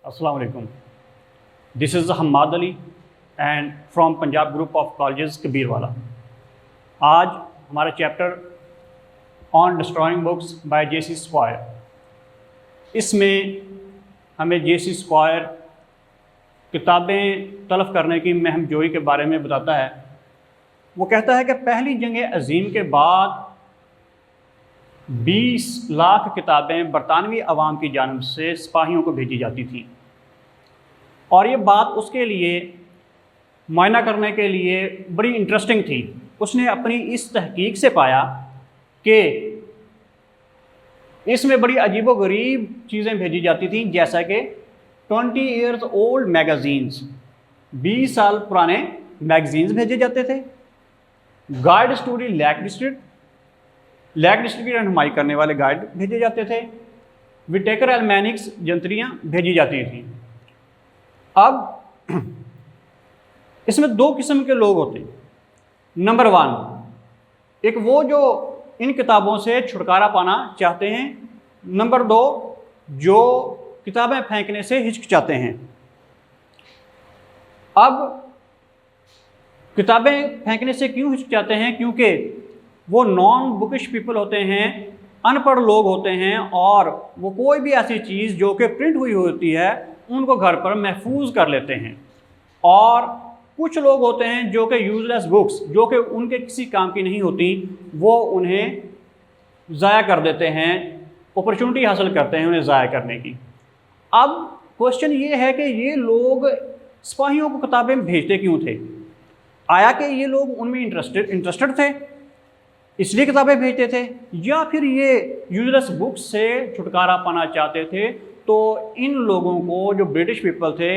अस्सलाम वालेकुम। This is Hammad Ali and from Punjab group of colleges Kabirwala. आज हमारा chapter on destroying books by JC. Squire. इसमें हमें जे.सी. स्क्वायर किताबें तलफ़ करने की महम जोई के बारे में बताता है। वो कहता है कि पहली जंग अज़ीम के बाद 20 लाख किताबें बरतानवी अवाम की जानिब से सिपाहियों को भेजी जाती थीं, और ये बात उसके लिए मुआयना करने के लिए बड़ी इंटरेस्टिंग थी। उसने अपनी इस तहकीक से पाया कि इसमें बड़ी अजीबोगरीब चीज़ें भेजी जाती थीं, जैसा कि 20 ईयर्स ओल्ड मैगज़ीन्स, 20 साल पुराने मैगज़ीन्स भेजे जाते थे। गाइड स्टोरी लैक डिस्ट्रिक्ट की रहनुमाई करने वाले गाइड भेजे जाते थे। विटेकर एल्मैनिक्स जंत्रियाँ भेजी जाती थीं। अब इसमें दो किस्म के लोग होते हैं। नंबर 1, एक वो जो इन किताबों से छुटकारा पाना चाहते हैं। नंबर 2, जो किताबें फेंकने से हिचकिचाते हैं। अब किताबें फेंकने से क्यों हिचकिचाते हैं? क्योंकि वो नॉन बुकिश पीपल होते हैं, अनपढ़ लोग होते हैं, और वो कोई भी ऐसी चीज़ जो कि प्रिंट हुई होती है उनको घर पर महफूज कर लेते हैं। और कुछ लोग होते हैं जो कि यूजलेस बुक्स, जो कि उनके किसी काम की नहीं होती, वो उन्हें ज़ाया कर देते हैं, अपॉर्चुनिटी हासिल करते हैं उन्हें ज़ाया करने की। अब क्वेश्चन ये है कि ये लोग सिपाहियों को किताबें भेजते क्यों थे? आया कि ये लोग उनमें इंटरेस्टेड थे इसलिए किताबें भेजते थे, या फिर ये यूजलेस बुक्स से छुटकारा पाना चाहते थे? तो इन लोगों को, जो ब्रिटिश पीपल थे,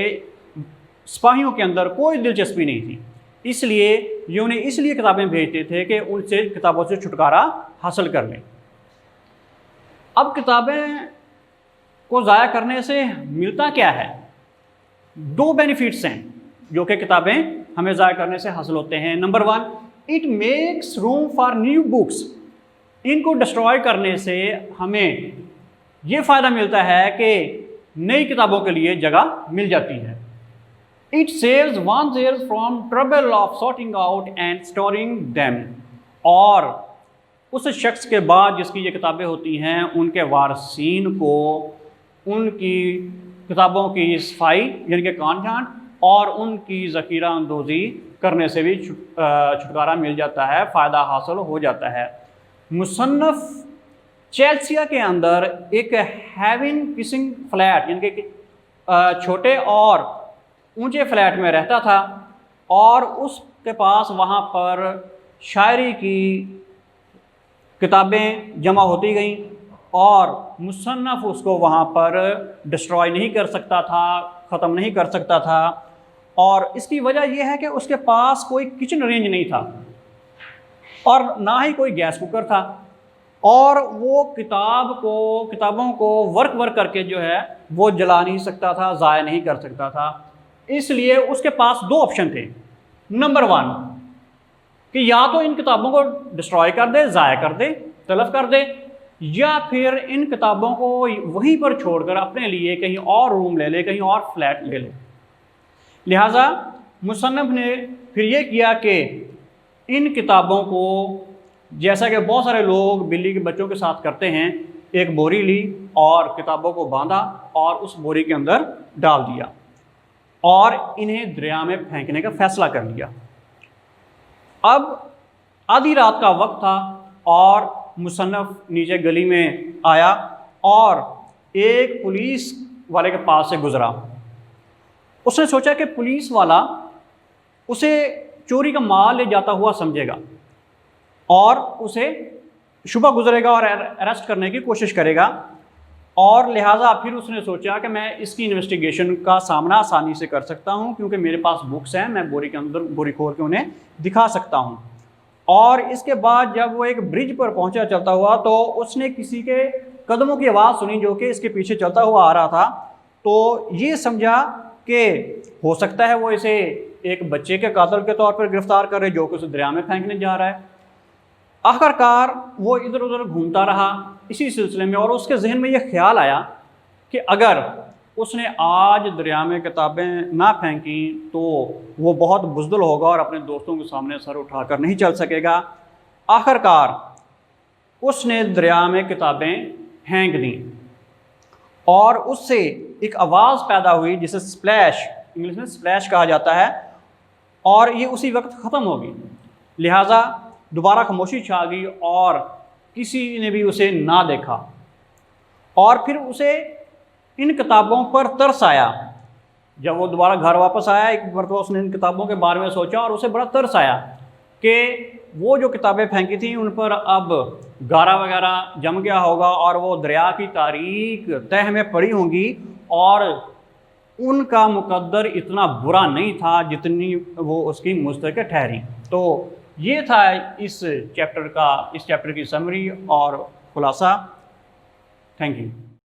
सिपाहियों के अंदर कोई दिलचस्पी नहीं थी, इसलिए ये उन्हें इसलिए किताबें भेजते थे कि उनसे किताबों से छुटकारा हासिल कर लें। अब किताबें को ज़ाया करने से मिलता क्या है? 2 बेनिफिट्स हैं जो कि किताबें हमें ज़ाया करने से हासिल होते हैं। Number 1, it makes room for new books. इनको डिस्ट्रॉय करने से हमें ये फ़ायदा मिलता है कि नई किताबों के लिए जगह मिल जाती है। It saves one's from trouble of sorting out and storing them. और उस शख्स के बाद जिसकी ये किताबें होती हैं, उनके वारसीन को उनकी किताबों की सफाई यानी कि काट-छाँट और उनकी ज़ख़ीरा अंदोज़ी करने से भी छुटकारा मिल जाता है, फ़ायदा हासिल हो जाता है। मुसन्नफ़ चेल्सिया के अंदर एक हैविन किसिंग फ्लैट यानी कि छोटे और ऊंचे फ्लैट में रहता था, और उसके पास वहाँ पर शायरी की किताबें जमा होती गईं, और मुसन्नफ़ उसको वहाँ पर डिस्ट्रॉय नहीं कर सकता था, ख़त्म नहीं कर सकता था। और इसकी वजह यह है कि उसके पास कोई किचन रेंज नहीं था और ना ही कोई गैस कुकर था, और वो किताबों को वर्क करके जो है वो जला नहीं सकता था, ज़ाया नहीं कर सकता था। इसलिए उसके पास 2 ऑप्शन थे। नंबर 1 कि या तो इन किताबों को डिस्ट्रॉय कर दे, ज़ाया कर दे, तलफ कर दे, या फिर इन किताबों को वहीं पर छोड़कर अपने लिए कहीं और रूम ले ले, कहीं और फ्लैट ले ले। लिहाजा मुसन्नफ़ ने फिर ये किया कि इन किताबों को, जैसा कि बहुत सारे लोग बिल्ली के बच्चों के साथ करते हैं, एक बोरी ली और किताबों को बांधा और उस बोरी के अंदर डाल दिया और इन्हें दरिया में फेंकने का फ़ैसला कर लिया। अब आधी रात का वक्त था और मुसन्नफ़ नीचे गली में आया और एक पुलिस वाले के पास से गुज़रा। उसने सोचा कि पुलिस वाला उसे चोरी का माल ले जाता हुआ समझेगा और उसे शुबा गुजरेगा और अरेस्ट करने की कोशिश करेगा, और लिहाजा फिर उसने सोचा कि मैं इसकी इन्वेस्टिगेशन का सामना आसानी से कर सकता हूं, क्योंकि मेरे पास बुक्स हैं, मैं बोरी के अंदर बोरी खोल के उन्हें दिखा सकता हूं। और इसके बाद जब वो एक ब्रिज पर पहुंचा चलता हुआ, तो उसने किसी के कदमों की आवाज़ सुनी जो कि इसके पीछे चलता हुआ आ रहा था। तो ये समझा कि हो सकता है वो इसे एक बच्चे के कातिल के तौर पर गिरफ्तार करे जो कि उसे दरिया में फेंकने जा रहा है। आखिरकार वो इधर उधर घूमता रहा इसी सिलसिले में, और उसके जहन में यह ख्याल आया कि अगर उसने आज दरिया में किताबें ना फेंकी तो वो बहुत बुज़दिल होगा और अपने दोस्तों के सामने सर उठाकर नहीं चल सकेगा। आखिरकार उसने दरिया में किताबें फेंक दी और उससे एक आवाज़ पैदा हुई जिसे स्प्लैश, इंग्लिश में स्प्लैश कहा जाता है, और ये उसी वक्त ख़त्म होगी। लिहाजा दोबारा खामोशी छा गई और किसी ने भी उसे ना देखा। और फिर उसे इन किताबों पर तरस आया। जब वो दोबारा घर वापस आया, एक मरतबा उसने इन किताबों के बारे में सोचा और उसे बड़ा तरस आया कि वो जो किताबें फेंकी थी उन पर अब गारा वगैरह जम गया होगा और वो दरिया की तारीक तह में पड़ी होंगी और उनका मुकद्दर इतना बुरा नहीं था जितनी वो उसकी मुस्तक़ ठहरी। तो ये था इस चैप्टर की समरी और खुलासा। Thank you.